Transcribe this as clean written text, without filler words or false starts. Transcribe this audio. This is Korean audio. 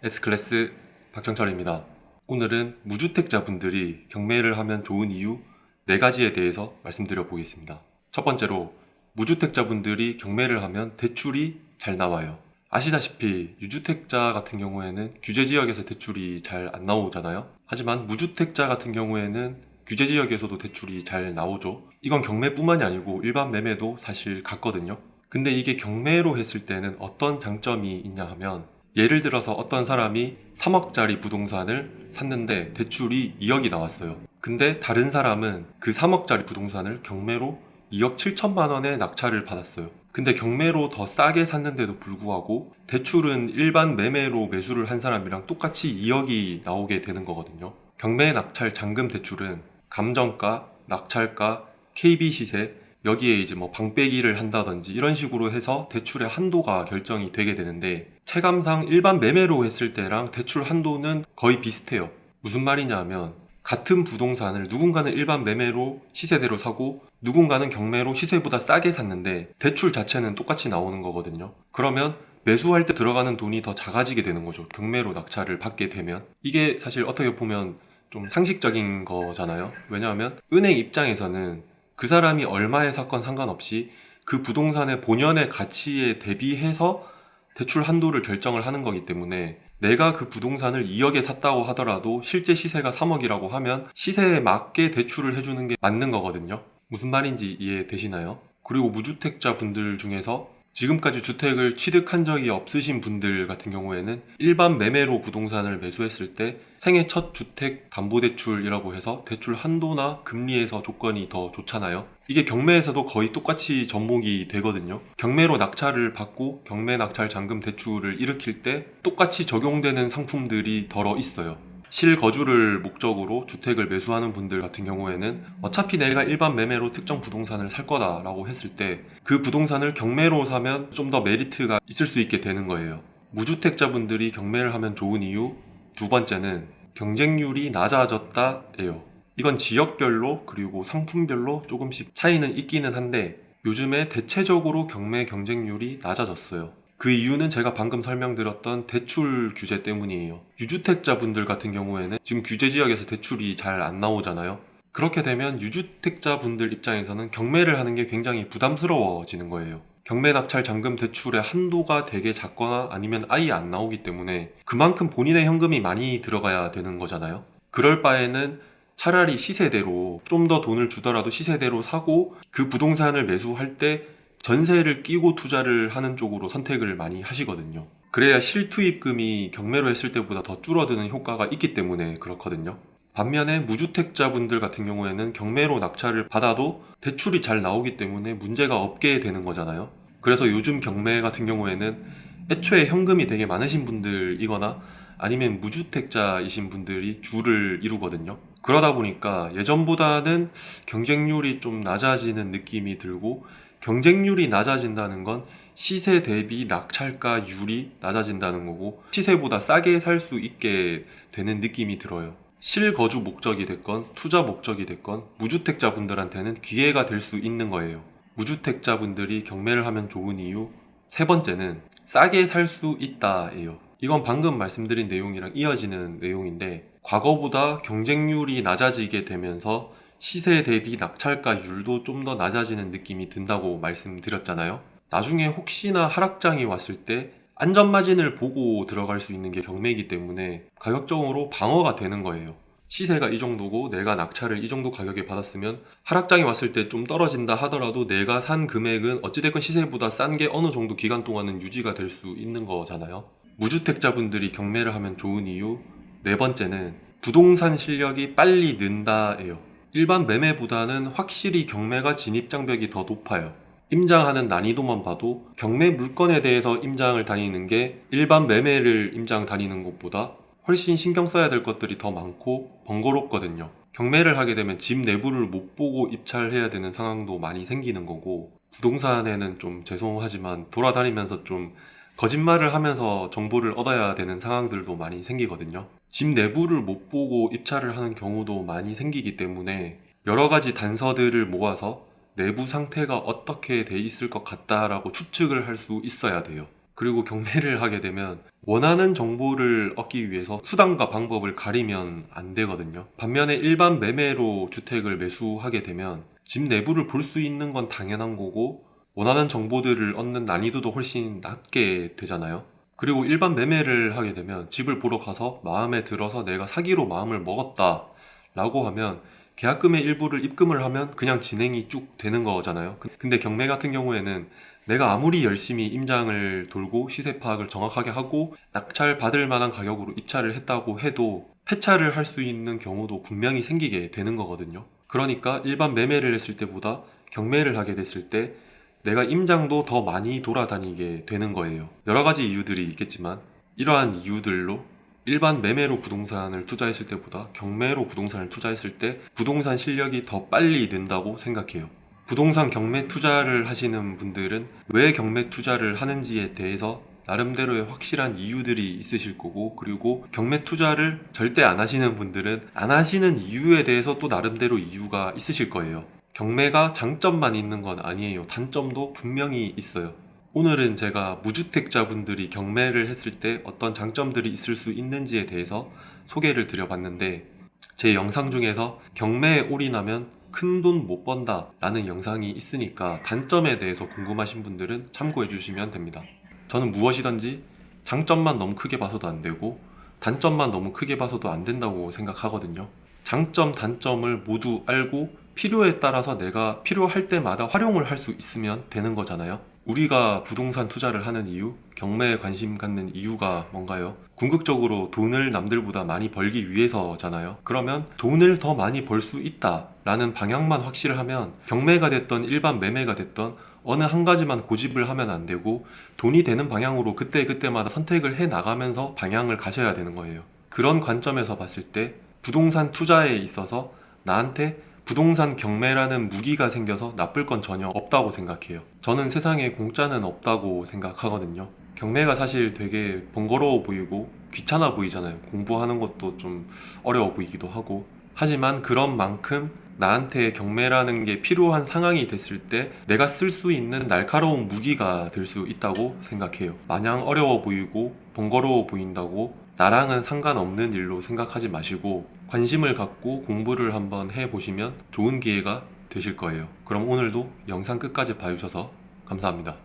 S클래스 박정철입니다. 오늘은 무주택자분들이 경매를 하면 좋은 이유 4가지에 대해서 말씀드려 보겠습니다. 첫 번째로, 무주택자분들이 경매를 하면 대출이 잘 나와요. 아시다시피 유주택자 같은 경우에는 규제지역에서 대출이 잘 안 나오잖아요. 하지만 무주택자 같은 경우에는 규제지역에서도 대출이 잘 나오죠. 이건 경매뿐만이 아니고 일반 매매도 사실 같거든요. 근데 이게 경매로 했을 때는 어떤 장점이 있냐 하면, 예를 들어서 어떤 사람이 3억짜리 부동산을 샀는데 대출이 2억이 나왔어요. 근데 다른 사람은 그 3억짜리 부동산을 경매로 2억 7천만 원에 낙찰을 받았어요. 근데 경매로 더 싸게 샀는데도 불구하고 대출은 일반 매매로 매수를 한 사람이랑 똑같이 2억이 나오게 되는 거거든요. 경매 낙찰 잔금 대출은 감정가, 낙찰가, KB 시세, 여기에 이제 뭐 방빼기를 한다든지 이런 식으로 해서 대출의 한도가 결정이 되게 되는데, 체감상 일반 매매로 했을 때랑 대출 한도는 거의 비슷해요. 무슨 말이냐 하면, 같은 부동산을 누군가는 일반 매매로 시세대로 사고 누군가는 경매로 시세보다 싸게 샀는데 대출 자체는 똑같이 나오는 거거든요. 그러면 매수할 때 들어가는 돈이 더 작아지게 되는 거죠. 경매로 낙찰을 받게 되면. 이게 사실 어떻게 보면 좀 상식적인 거잖아요. 왜냐하면 은행 입장에서는 그 사람이 얼마에 샀건 상관없이 그 부동산의 본연의 가치에 대비해서 대출 한도를 결정을 하는 거기 때문에, 내가 그 부동산을 2억에 샀다고 하더라도 실제 시세가 3억이라고 하면 시세에 맞게 대출을 해주는 게 맞는 거거든요. 무슨 말인지 이해되시나요? 그리고 무주택자 분들 중에서 지금까지 주택을 취득한 적이 없으신 분들 같은 경우에는 일반 매매로 부동산을 매수했을 때 생애 첫 주택 담보대출이라고 해서 대출 한도나 금리에서 조건이 더 좋잖아요. 이게 경매에서도 거의 똑같이 접목이 되거든요. 경매로 낙찰을 받고 경매 낙찰 잔금 대출을 일으킬 때 똑같이 적용되는 상품들이 더러 있어요. 실거주를 목적으로 주택을 매수하는 분들 같은 경우에는 어차피 내가 일반 매매로 특정 부동산을 살 거다라고 했을 때 그 부동산을 경매로 사면 좀 더 메리트가 있을 수 있게 되는 거예요. 무주택자분들이 경매를 하면 좋은 이유 두 번째는 경쟁률이 낮아졌다예요. 이건 지역별로 그리고 상품별로 조금씩 차이는 있기는 한데, 요즘에 대체적으로 경매 경쟁률이 낮아졌어요. 그 이유는 제가 방금 설명드렸던 대출 규제 때문이에요. 유주택자분들 같은 경우에는 지금 규제지역에서 대출이 잘 안 나오잖아요. 그렇게 되면 유주택자분들 입장에서는 경매를 하는 게 굉장히 부담스러워지는 거예요. 경매 낙찰 잔금 대출의 한도가 되게 작거나 아니면 아예 안 나오기 때문에 그만큼 본인의 현금이 많이 들어가야 되는 거잖아요. 그럴 바에는 차라리 시세대로 좀 더 돈을 주더라도 시세대로 사고 그 부동산을 매수할 때 전세를 끼고 투자를 하는 쪽으로 선택을 많이 하시거든요. 그래야 실투입금이 경매로 했을 때보다 더 줄어드는 효과가 있기 때문에 그렇거든요. 반면에 무주택자분들 같은 경우에는 경매로 낙찰을 받아도 대출이 잘 나오기 때문에 문제가 없게 되는 거잖아요. 그래서 요즘 경매 같은 경우에는 애초에 현금이 되게 많으신 분들이거나 아니면 무주택자이신 분들이 주를 이루거든요. 그러다 보니까 예전보다는 경쟁률이 좀 낮아지는 느낌이 들고, 경쟁률이 낮아진다는 건 시세 대비 낙찰가율이 낮아진다는 거고, 시세보다 싸게 살 수 있게 되는 느낌이 들어요. 실거주 목적이 됐건 투자 목적이 됐건 무주택자분들한테는 기회가 될 수 있는 거예요. 무주택자분들이 경매를 하면 좋은 이유 세 번째는 싸게 살 수 있다예요. 이건 방금 말씀드린 내용이랑 이어지는 내용인데, 과거보다 경쟁률이 낮아지게 되면서 시세 대비 낙찰가율도 좀 더 낮아지는 느낌이 든다고 말씀드렸잖아요. 나중에 혹시나 하락장이 왔을 때 안전마진을 보고 들어갈 수 있는 게 경매이기 때문에 가격적으로 방어가 되는 거예요. 시세가 이 정도고 내가 낙찰을 이 정도 가격에 받았으면 하락장이 왔을 때 좀 떨어진다 하더라도 내가 산 금액은 어찌됐건 시세보다 싼 게 어느 정도 기간 동안은 유지가 될 수 있는 거잖아요. 무주택자분들이 경매를 하면 좋은 이유 네 번째는 부동산 실력이 빨리 는다예요. 일반 매매보다는 확실히 경매가 진입장벽이 더 높아요. 임장하는 난이도만 봐도 경매 물건에 대해서 임장을 다니는 게 일반 매매를 임장 다니는 것보다 훨씬 신경 써야 될 것들이 더 많고 번거롭거든요. 경매를 하게 되면 집 내부를 못 보고 입찰해야 되는 상황도 많이 생기는 거고, 부동산에는 좀 죄송하지만 돌아다니면서 좀 거짓말을 하면서 정보를 얻어야 되는 상황들도 많이 생기거든요. 집 내부를 못 보고 입찰을 하는 경우도 많이 생기기 때문에 여러 가지 단서들을 모아서 내부 상태가 어떻게 돼 있을 것 같다라고 추측을 할 수 있어야 돼요. 그리고 경매를 하게 되면 원하는 정보를 얻기 위해서 수단과 방법을 가리면 안 되거든요. 반면에 일반 매매로 주택을 매수하게 되면 집 내부를 볼 수 있는 건 당연한 거고 원하는 정보들을 얻는 난이도도 훨씬 낮게 되잖아요. 그리고 일반 매매를 하게 되면 집을 보러 가서 마음에 들어서 내가 사기로 마음을 먹었다 라고 하면 계약금의 일부를 입금을 하면 그냥 진행이 쭉 되는 거잖아요. 근데 경매 같은 경우에는 내가 아무리 열심히 임장을 돌고 시세 파악을 정확하게 하고 낙찰 받을 만한 가격으로 입찰을 했다고 해도 폐차를 할 수 있는 경우도 분명히 생기게 되는 거거든요. 그러니까 일반 매매를 했을 때보다 경매를 하게 됐을 때 내가 임장도 더 많이 돌아다니게 되는 거예요. 여러 가지 이유들이 있겠지만 이러한 이유들로 일반 매매로 부동산을 투자했을 때보다 경매로 부동산을 투자했을 때 부동산 실력이 더 빨리 는다고 생각해요. 부동산 경매 투자를 하시는 분들은 왜 경매 투자를 하는지에 대해서 나름대로의 확실한 이유들이 있으실 거고, 그리고 경매 투자를 절대 안 하시는 분들은 안 하시는 이유에 대해서 또 나름대로 이유가 있으실 거예요. 경매가 장점만 있는 건 아니에요. 단점도 분명히 있어요. 오늘은 제가 무주택자분들이 경매를 했을 때 어떤 장점들이 있을 수 있는지에 대해서 소개를 드려봤는데, 제 영상 중에서 경매에 올인하면 큰돈 못 번다 라는 영상이 있으니까 단점에 대해서 궁금하신 분들은 참고해 주시면 됩니다. 저는 무엇이든지 장점만 너무 크게 봐서도 안 되고 단점만 너무 크게 봐서도 안 된다고 생각하거든요. 장점, 단점을 모두 알고 필요에 따라서 내가 필요할 때마다 활용을 할 수 있으면 되는 거잖아요. 우리가 부동산 투자를 하는 이유, 경매에 관심 갖는 이유가 뭔가요? 궁극적으로 돈을 남들보다 많이 벌기 위해서잖아요. 그러면 돈을 더 많이 벌 수 있다 라는 방향만 확실을 하면 경매가 됐던 일반 매매가 됐던 어느 한 가지만 고집을 하면 안 되고 돈이 되는 방향으로 그때그때마다 선택을 해 나가면서 방향을 가셔야 되는 거예요. 그런 관점에서 봤을 때 부동산 투자에 있어서 나한테 부동산 경매라는 무기가 생겨서 나쁠 건 전혀 없다고 생각해요. 저는 세상에 공짜는 없다고 생각하거든요. 경매가 사실 되게 번거로워 보이고 귀찮아 보이잖아요. 공부하는 것도 좀 어려워 보이기도 하고. 하지만 그런 만큼 나한테 경매라는 게 필요한 상황이 됐을 때 내가 쓸 수 있는 날카로운 무기가 될 수 있다고 생각해요. 마냥 어려워 보이고 번거로워 보인다고 나랑은 상관없는 일로 생각하지 마시고 관심을 갖고 공부를 한번 해보시면 좋은 기회가 되실 거예요. 그럼 오늘도 영상 끝까지 봐주셔서 감사합니다.